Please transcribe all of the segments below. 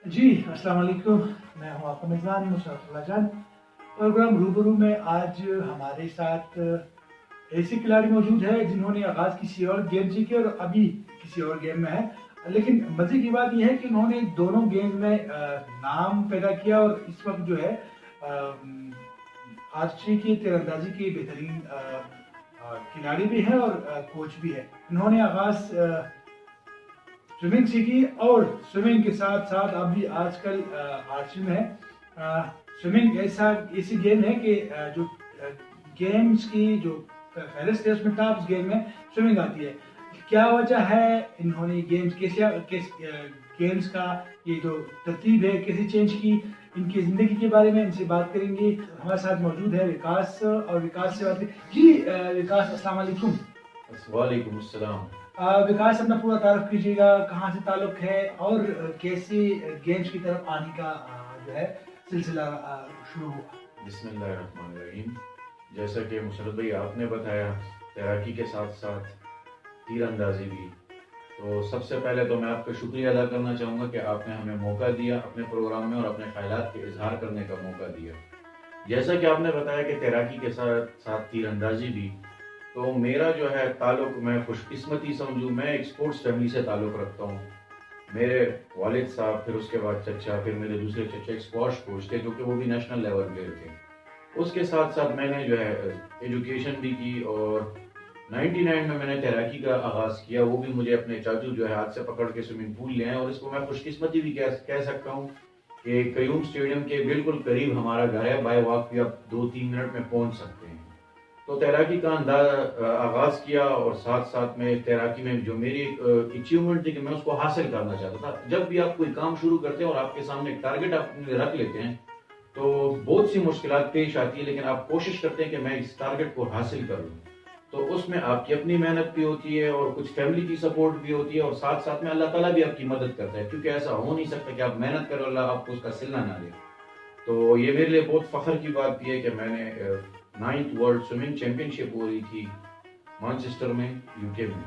جی السلام علیکم، میں ہوں آپ کا میزبان مشرف اللہ جان۔ پروگرام روبرو میں آج ہمارے ساتھ ایسے کھلاڑی موجود ہے جنہوں نے آغاز کسی اور گیم سے کیا اور ابھی کسی اور گیم میں ہے، لیکن مزے کی بات یہ ہے کہ انہوں نے دونوں گیم میں نام پیدا کیا اور اس وقت جو ہے آرچری کی تیر اندازی کے بہترین کھلاڑی بھی ہے اور کوچ بھی ہے۔ انہوں نے آغاز سوئمنگ سیکھی اور سوئمنگ کے ساتھ ساتھ اب بھی آج کل آرچری میں ہے۔ سوئمنگ ایسی گیم ہے کہ جو گیمز کی جو فہرست ہے اس میں ٹاپ گیم میں سوئمنگ آتی ہے۔ کیا وجہ ہے، انہوں نے گیمز کا یہ جو ترتیب ہے کیسے چینج کی، ان کی زندگی کے بارے میں ان سے بات کریں گے۔ ہمارے ساتھ موجود ہے وکاس، اور وکاس سے بات کریں جی۔ وکاس السلام علیکم۔ وعلیکم السلام۔ وکاس اپنا پورا تعارف کیجیے گا، کہاں سے تعلق ہے اور کیسے گیمز کی طرف آنے کا جو ہے سلسلہ شروع ہوا۔ بسم اللہ الرحمن الرحیم۔ جیسا کہ مشرف بھائی آپ نے بتایا، تیراکی کے ساتھ ساتھ تیر اندازی بھی، تو سب سے پہلے تو میں آپ کا شکریہ ادا کرنا چاہوں گا کہ آپ نے ہمیں موقع دیا اپنے پروگرام میں اور اپنے خیالات کے اظہار کرنے کا موقع دیا۔ جیسا کہ آپ نے بتایا کہ تیراکی کے ساتھ ساتھ تیر اندازی بھی، تو میرا جو ہے تعلق، میں خوش قسمتی سمجھوں، میں ایک سپورٹس فیملی سے تعلق رکھتا ہوں۔ میرے والد صاحب، پھر اس کے بعد چچا، پھر میرے دوسرے چچا ایک اسکواش کوچ تھے جو کہ وہ بھی نیشنل لیول پلیئر تھے۔ اس کے ساتھ ساتھ میں نے جو ہے ایجوکیشن بھی کی اور 99 میں نے تیراکی کا آغاز کیا۔ وہ بھی مجھے اپنے چاچو جو ہے ہاتھ سے پکڑ کے سوئمنگ پول لے آئے، اور اس کو میں خوش قسمتی بھی کہہ سکتا ہوں کہ قیوم اسٹیڈیم کے بالکل قریب ہمارا گھر ہے، بائی واک بھی آپ 2-3 منٹ میں پہنچ سکتے ہیں۔ تو تیراکی کا آغاز کیا، اور ساتھ ساتھ میں تیراکی میں جو میری اچیومنٹ تھی کہ میں اس کو حاصل کرنا چاہتا تھا۔ جب بھی آپ کوئی کام شروع کرتے ہیں اور آپ کے سامنے ایک ٹارگٹ آپ رکھ لیتے ہیں تو بہت سی مشکلات پیش آتی ہے، لیکن آپ کوشش کرتے ہیں کہ میں اس ٹارگٹ کو حاصل کر لوں۔ تو اس میں آپ کی اپنی محنت بھی ہوتی ہے اور کچھ فیملی کی سپورٹ بھی ہوتی ہے، اور ساتھ ساتھ میں اللہ تعالیٰ بھی آپ کی مدد کرتا ہے، کیونکہ ایسا ہو نہیں سکتا کہ آپ محنت کرو اللہ آپ کو اس کا صلہ نہ دے۔ تو یہ میرے لیے بہت فخر کی بات بھی ہے کہ میں نے 9th ورلڈ سوئمنگ چیمپئن شپ ہو رہی تھی مانچسٹر میں، UK میں،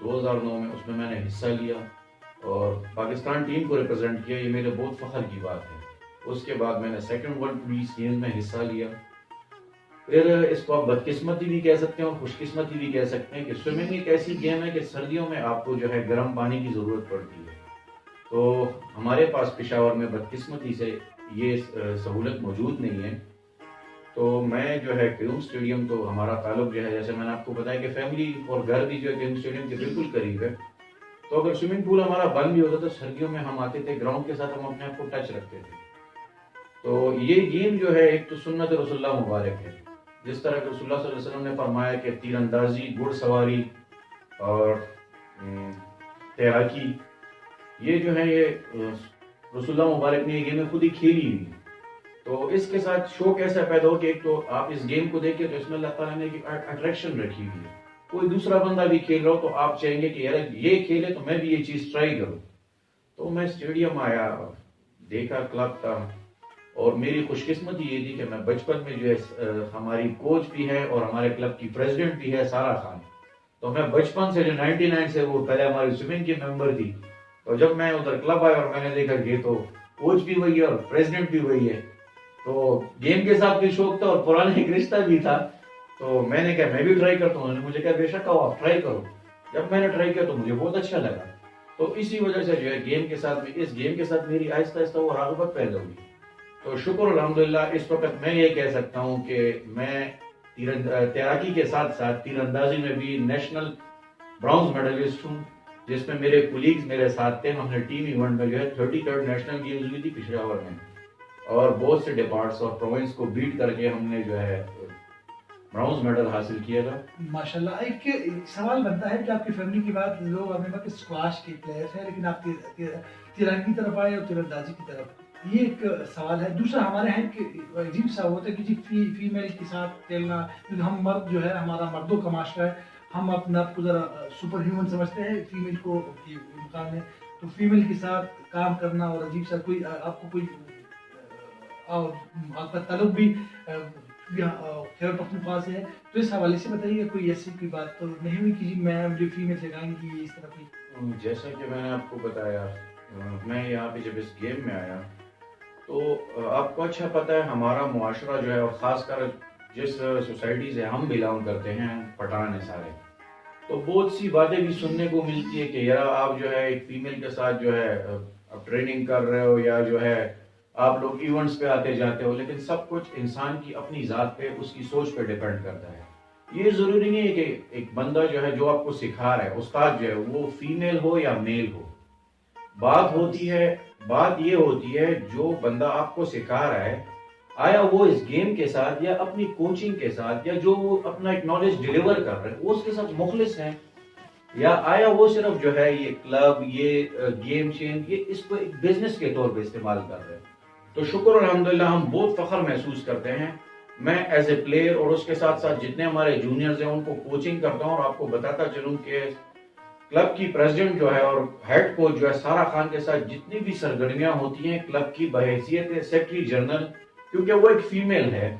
2009 میں، اس میں میں نے حصہ لیا اور پاکستان ٹیم کو ریپرزینٹ کیا۔ یہ میرے بہت فخر کی بات ہے۔ اس کے بعد میں نے 2nd ورلڈ پولیس گیمز میں حصہ لیا۔ پھر اس کو آپ بدقسمتی بھی کہہ سکتے ہیں اور خوش قسمتی بھی کہہ سکتے ہیں کہ سوئمنگ ایک ایسی گیم ہے کہ سردیوں میں آپ کو جو ہے گرم پانی کی ضرورت پڑتی ہے۔ تو ہمارے پاس پشاور میں بدقسمتی سے یہ سہولت موجود نہیں ہے۔ تو میں جو ہے قیوم اسٹیڈیم، تو ہمارا تعلق جو ہے جیسے میں نے آپ کو بتایا کہ فیملی اور گھر بھی جو ہے قیوم اسٹیڈیم کے بالکل قریب ہے۔ تو اگر سوئمنگ پول ہمارا بند بھی ہوتا تو سردیوں میں ہم آتے تھے، گراؤنڈ کے ساتھ ہم اپنے آپ کو ٹچ رکھتے تھے۔ تو یہ گیم جو ہے ایک تو سنت رسول اللہ مبارک ہے، جس طرح کہ رسول اللہ صلی اللہ علیہ وسلم نے فرمایا کہ تیر اندازی، گھڑ سواری اور تیراکی، یہ جو ہے یہ رسول اللہ مبارک نے یہ گیمیں خود ہی کھیلی ہوئی۔ تو اس کے ساتھ شوق ایسا پیدا ہو کہ ایک تو آپ اس گیم کو دیکھیں تو اس میں اللہ تعالیٰ نے ایک اٹریکشن رکھی ہوئی ہے۔ کوئی دوسرا بندہ بھی کھیل رہا ہو تو آپ چاہیں گے کہ یار یہ کھیلے تو میں بھی یہ چیز ٹرائی کروں۔ تو میں اسٹیڈیم آیا، دیکھا کلب کا، اور میری خوش قسمتی یہ تھی کہ میں بچپن میں جو ہے ہماری کوچ بھی ہے اور ہمارے کلب کی پریزیڈنٹ بھی ہے سارا خان۔ تو میں بچپن سے جو 99 سے وہ پہلے ہماری سوئمنگ کی ممبر تھی، تو جب میں ادھر کلب آیا اور میں نے دیکھا کہ تو کوچ بھی وہی ہے اور پریزیڈنٹ بھی وہی ہے، تو گیم کے ساتھ بھی شوق تھا اور پرانا ایک رشتہ بھی تھا۔ تو میں نے کہا میں بھی ٹرائی کرتا ہوں۔ انہوں نے مجھے کہا بے شک آؤ آپ ٹرائی کرو۔ جب میں نے ٹرائی کیا تو مجھے بہت اچھا لگا۔ تو اسی وجہ سے جو ہے گیم کے ساتھ اس گیم کے ساتھ میری آہستہ آہستہ وہ رغبت پیدا ہوئی۔ تو شکر الحمدللہ اس وقت میں یہ کہہ سکتا ہوں کہ میں تیراکی کے ساتھ ساتھ تیر اندازی میں بھی نیشنل برانز میڈلسٹ ہوں، جس میں میرے کولیگز میرے ساتھ تھے۔ ہم نے ٹیم ایونٹ میں جو ہے 33rd نیشنل گیمز ہوئی تھی پشاور میں، اور بہت سے ڈپارٹس اور پروونس کو بیٹ کر کے ہم نے جو ہے برانز میڈل حاصل کیا تھا۔ ماشاءاللہ۔ ایک سوال بنتا ہے کہ آپ کی فیملی کی بات، لوگ آپ نے کہا کہ اسکواش کے پلیئر ہیں، لیکن آپ تیراکی کی طرف آئے اور تیر اندازی کی طرف، یہ ایک سوال ہے۔ دوسرا ہمارے ہیں کہ عجیب سا ہوتا ہے کہ جی فیمیل کے ساتھ کھیلنا، کیونکہ ہم مرد جو ہے، ہمارا مردوں کا معاشرہ ہے، ہم اپنے آپ کو ذرا سپر ہیومن سمجھتے ہیں فیمیل کو کے مقابلے، تو فیمیل کے ساتھ کام کرنا اور عجیب سا کوئی آپ کو کوئی آپ کا تعلق بھی خیبر پختونخوا سے ہے، تو اس حوالے سے بتائیے کوئی ایسی کوئی بات تو نہیں ہوئی کہ جی میں مجھے فیمیل سے کہیں کہ اس طرح کی؟ جیسا کہ میں نے آپ کو بتایا میں یہاں پہ جب اس گیم میں آیا تو آپ کو اچھا پتہ ہے ہمارا معاشرہ جو ہے اور خاص کر جس سوسائٹی سے ہم بلانگ کرتے ہیں، پٹھان ہیں سارے، تو بہت سی باتیں بھی سننے کو ملتی ہے کہ یار آپ جو ہے ایک فیمیل کے ساتھ جو ہے اب ٹریننگ کر رہے ہو، یا جو ہے آپ لوگ ایونٹس پہ آتے جاتے ہو، لیکن سب کچھ انسان کی اپنی ذات پہ، اس کی سوچ پہ ڈیپینڈ کرتا ہے۔ یہ ضروری نہیں ہے کہ ایک بندہ جو ہے جو آپ کو سکھا رہا ہے، استاد جو ہے وہ فیمیل ہو یا میل ہو۔ بات یہ ہوتی ہے جو بندہ آپ کو سکھا رہا ہے، آیا وہ اس گیم کے ساتھ یا اپنی کوچنگ کے ساتھ، یا جو وہ اپنا ایک نالج ڈیلیور کر رہا ہے وہ اس کے ساتھ مخلص ہیں، یا آیا وہ صرف جو ہے یہ کلب، یہ گیم چینج، یہ اس کو ایک بزنس کے طور پہ استعمال کر رہے ہیں۔ تو شکر الحمدللہ ہم بہت فخر محسوس کرتے ہیں۔ میں ایز اے پلیئر اور اس کے ساتھ ساتھ جتنے ہمارے جونیئرز ہیں ان کو کوچنگ کرتا ہوں، اور آپ کو بتاتا چلوں کہ کلب کی پریزیڈنٹ جو ہے اور ہیڈ کوچ جو ہے سارا خان کے ساتھ جتنی بھی سرگرمیاں ہوتی ہیں کلب کی بحیثیت سیکرٹری جنرل، کیونکہ وہ ایک فیمیل ہے،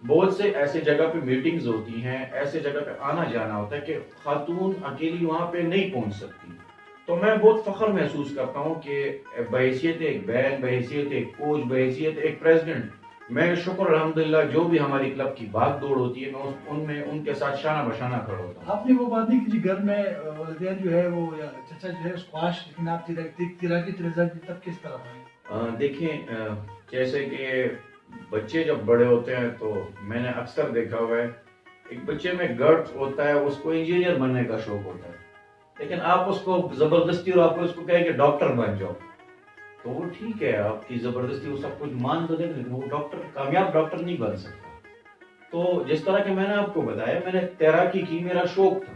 بہت سے ایسے جگہ پہ میٹنگز ہوتی ہیں، ایسے جگہ پہ آنا جانا ہوتا ہے کہ خاتون اکیلی وہاں پہ نہیں پہنچ سکتی۔ تو میں بہت فخر محسوس کرتا ہوں کہ بحیثیت ایک بہن، بحیثیت ایک کوچ، بحیثیت ایک پریزیڈنٹ، میں شکر الحمدللہ جو بھی ہماری کلب کی بات دوڑ ہوتی ہے میں ان کے ساتھ شانہ بشانہ کھڑا ہوتا ہوں۔ آپ نے وہ بات نہیں کی جی گھر میں والدین جو ہے وہ یا چچا جو ہے اسکواش، لیکن آپ تیراکی تب کس طرح ہے؟ دیکھیں جیسے کہ بچے جب بڑے ہوتے ہیں تو میں نے اکثر دیکھا ہوا ہے ایک بچے میں گٹ ہوتا ہے، اس کو انجینئر بننے کا شوق ہوتا ہے، لیکن آپ اس کو زبردستی اور آپ کو اس کو کہیں کہ ڈاکٹر بن جاؤ، تو وہ ٹھیک ہے، آپ کی زبردستی وہ سب کچھ مان تو دیں، لیکن وہ ڈاکٹر، کامیاب ڈاکٹر نہیں بن سکتا۔ تو جس طرح کہ میں نے آپ کو بتایا، میں نے تیراکی کی، میرا شوق تھا،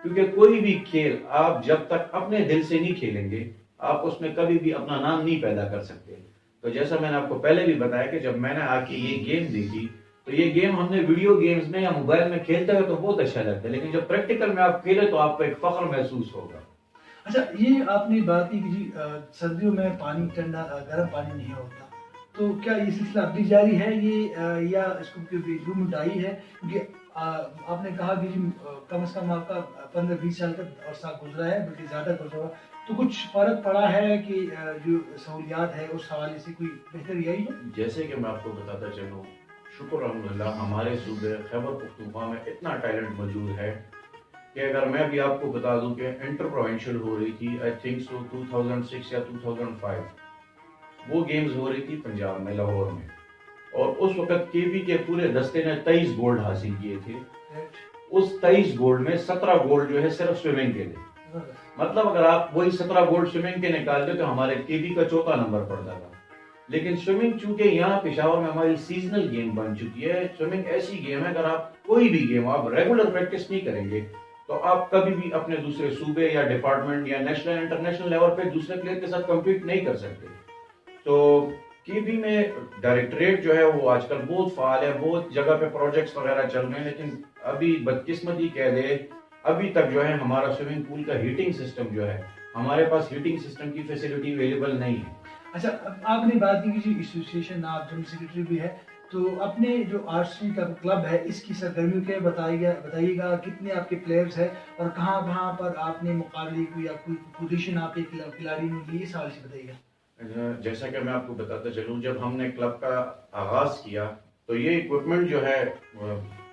کیونکہ کوئی بھی کھیل آپ جب تک اپنے دل سے نہیں کھیلیں گے آپ اس میں کبھی بھی اپنا نام نہیں پیدا کر سکتے۔ تو جیسا میں نے آپ کو پہلے بھی بتایا کہ جب میں نے آ کے یہ گیم دیکھی تو یہ گیم ہم نے ویڈیو گیمز میں یا موبائل میں کھیلتے ہوئے تو بہت اچھا لگتا ہے، لیکن جب پریکٹیکل میں آپ کھیلے تو آپ کو ایک فخر محسوس ہوگا۔ اچھا، یہ آپ نے بات کی کہ جی سردیوں میں پانی ٹھنڈا گرم پانی نہیں ہوتا، تو کیا یہ سلسلہ اب بھی جاری ہے یہ، یا اس کو امپرومنٹ آئی ہے؟ کیونکہ آپ نے کہا کہ جی کم از کم آپ کا 15-20 سال کا عرصہ گزرا ہے، بلکہ زیادہ گزرا ہوا، تو کچھ فرق پڑا ہے کہ جو سہولیات ہے اس حوالے سے کوئی بہتری آئی ہے؟ جیسے کہ میں آپ کو بتاتا چلوں، شکر الحمدللہ ہمارے صوبے خیبر پختونخوا میں اتنا ٹیلنٹ موجود ہے کہ اگر میں بھی آپ کو بتا دوں کہ انٹر پروونشل ہو رہی تھی، آئی تھنک سو 2006 یا 2005، وہ گیمز ہو رہی تھی پنجاب میں، لاہور میں، اور اس وقت کے بی کے پورے دستے نے 23 گولڈ حاصل کیے تھے۔ اس 23 گولڈ میں 17 گولڈ جو ہے صرف سوئمنگ کے تھے، مطلب اگر آپ وہی 17 گولڈ سوئمنگ کے نکالتے تو ہمارے کے بی کا چوتھا نمبر پڑتا تھا۔ لیکن سوئمنگ چونکہ یہاں پشاور میں ہماری سیزنل گیم بن چکی ہے، سوئمنگ ایسی گیم ہے اگر آپ کوئی بھی گیم آپ ریگولر پریکٹس نہیں کریں گے تو آپ کبھی بھی اپنے دوسرے صوبے یا ڈپارٹمنٹ یا نیشنل انٹرنیشنل لیول پہ دوسرے پلیئر کے ساتھ کمپیٹ نہیں کر سکتے۔ تو کے بی میں ڈائریکٹریٹ جو ہے وہ آج کل بہت فعال ہے، بہت جگہ پہ پروجیکٹس وغیرہ چل رہے ہیں، لیکن ابھی بدقسمتی کہہ دے ابھی تک جو ہے ہمارا سوئمنگ پول کا ہیٹنگ سسٹم جو ہے، ہمارے پاس ہیٹنگ سسٹم کی فیسلٹی اویلیبل نہیں ہے۔ اچھا، آپ نے بات کی کہ ایسوسیشن آپ جنرل سیکرٹری بھی ہے، تو اپنے جو آرچری کا کلب ہے اس کی سرگرمیوں کے بتائیے گا کتنے آپ کے پلیئرز ہیں اور کہاں پر آپ نے مقابلے کو یا کوئی پوزیشن آپ کے کھلاڑی نے لی، اس حوالے سے بتائیے گا۔ جیسا کہ میں آپ کو بتاتا چلوں، جب ہم نے کلب کا آغاز کیا تو یہ اکوپمنٹ جو ہے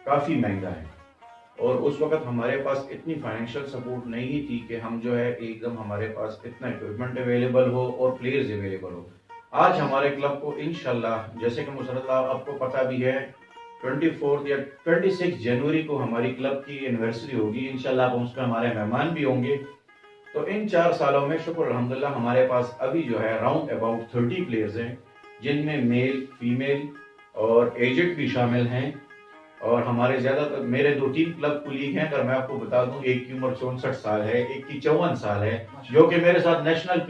کافی مہنگا ہے، اور اس وقت ہمارے پاس اتنی فائنینشیل سپورٹ نہیں تھی کہ ہم جو ہے ایک دم ہمارے پاس اتنا اکوپمنٹ اویلیبل ہو اور پلیئرز اویلیبل ہو۔ آج ہمارے کلب کو انشاءاللہ، جیسے کہ مسرت اللہ آپ کو پتہ بھی ہے، 24 یا 26 جنوری کو ہماری کلب کی اینیورسری ہوگی، انشاءاللہ آپ اس میں ہمارے مہمان بھی ہوں گے۔ تو ان 4 سالوں میں شکر الحمدللہ ہمارے پاس ابھی جو ہے راؤنڈ اباؤٹ 30 پلیئرز ہیں، جن میں میل، فیمیل اور ایجڈ بھی شامل ہیں، اور ہمارے زیادہ تر میرے 2-3 کلب کولیگ ہیں، اگر میں آپ کو بتا دوں ایک کی عمر 64 سال ہے، ایک کی 54 سال ہے، جو کہ میرے ساتھ نیشنل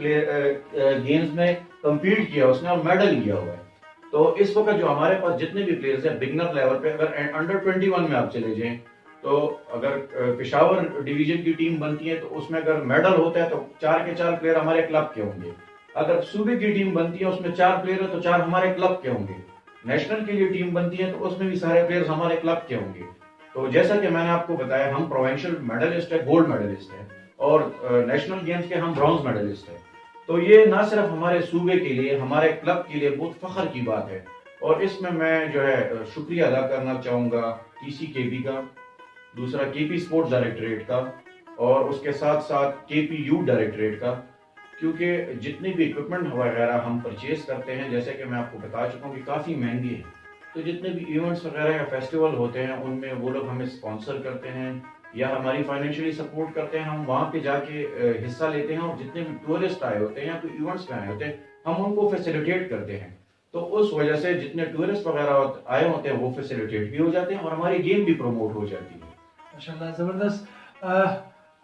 گیمز میں کمپیٹ کیا اس نے اور میڈل لیا ہوا ہے۔ تو اس وقت جو ہمارے پاس جتنے بھی پلیئرز ہیں بگنر لیول پہ، اگر انڈر 21 میں آپ چلے جائیں تو اگر پشاور ڈویژن کی ٹیم بنتی ہے تو اس میں اگر میڈل ہوتا ہے تو 4 کے 4 پلیئر ہمارے کلب کے ہوں گے، اگر صوبے کی ٹیم بنتی ہے اس میں 4 پلیئر ہے تو 4 ہمارے کلب کے ہوں گے، نیشنل کے لیے ٹیم بنتی ہے تو اس میں بھی سارے پلیئرز ہمارے کلب کے ہوں گے۔ تو جیسا کہ میں نے آپ کو بتایا ہم پروونشل میڈلسٹ ہے، گولڈ میڈلسٹ ہے، اور نیشنل گیمز کے ہم برونز میڈلسٹ ہیں۔ تو یہ نہ صرف ہمارے صوبے کے لیے، ہمارے کلب کے لیے بہت فخر کی بات ہے، اور اس میں جو ہے شکریہ ادا کرنا چاہوں گا ٹی سی کے پی کا، دوسرا کے پی اسپورٹس ڈائریکٹریٹ کا، اور اس کے ساتھ ساتھ کے پی یو ڈائریکٹریٹ کا، کیونکہ جتنی بھی اکوپمنٹ وغیرہ ہم پرچیز کرتے ہیں، جیسے کہ میں آپ کو بتا چکا ہوں کہ کافی مہنگی ہے، تو جتنے بھی ایونٹس وغیرہ یا فیسٹیول ہوتے ہیں ان میں وہ لوگ ہمیں اسپانسر کرتے ہیں یا ہماری فائنینشلی سپورٹ کرتے ہیں، ہم وہاں پہ جا کے حصہ لیتے ہیں، اور جتنے بھی ٹورسٹ آئے ہوتے ہیں یا کوئی ایونٹس میں آئے ہوتے ہیں ہم ان کو فیسیلیٹیٹ کرتے ہیں، تو اس وجہ سے جتنے ٹورسٹ وغیرہ آئے ہوتے ہیں وہ فیسیلیٹیٹ بھی ہو جاتے ہیں اور ہماری گیم بھی پروموٹ ہو جاتی ہے۔ ماشاءاللہ زبردست،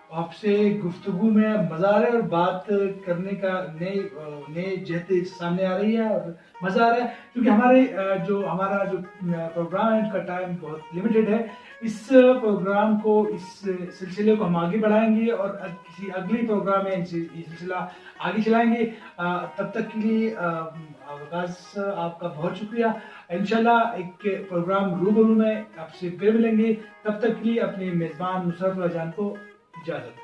آپ سے گفتگو میں مزہ آ رہا ہے اور بات کرنے کا نئے جہتیں سامنے آ رہی ہے اور مزہ آ رہا ہے، کیونکہ ہمارا جو پروگرام ہے اس کا ٹائم بہت لمیٹڈ ہے۔ اس پروگرام کو، اس سلسلے کو ہم آگے بڑھائیں گے اور کسی اگلی پروگرام میں یہ سلسلہ آگے چلائیں گے۔ تب تک کے لیے وقاص آپ کا بہت شکریہ۔ انشاءاللہ ایک پروگرام روبرو میں آپ سے پھر ملیں گے، تب تک کے لیے اپنے میزبان نصرت اللہ جان کو اجازت۔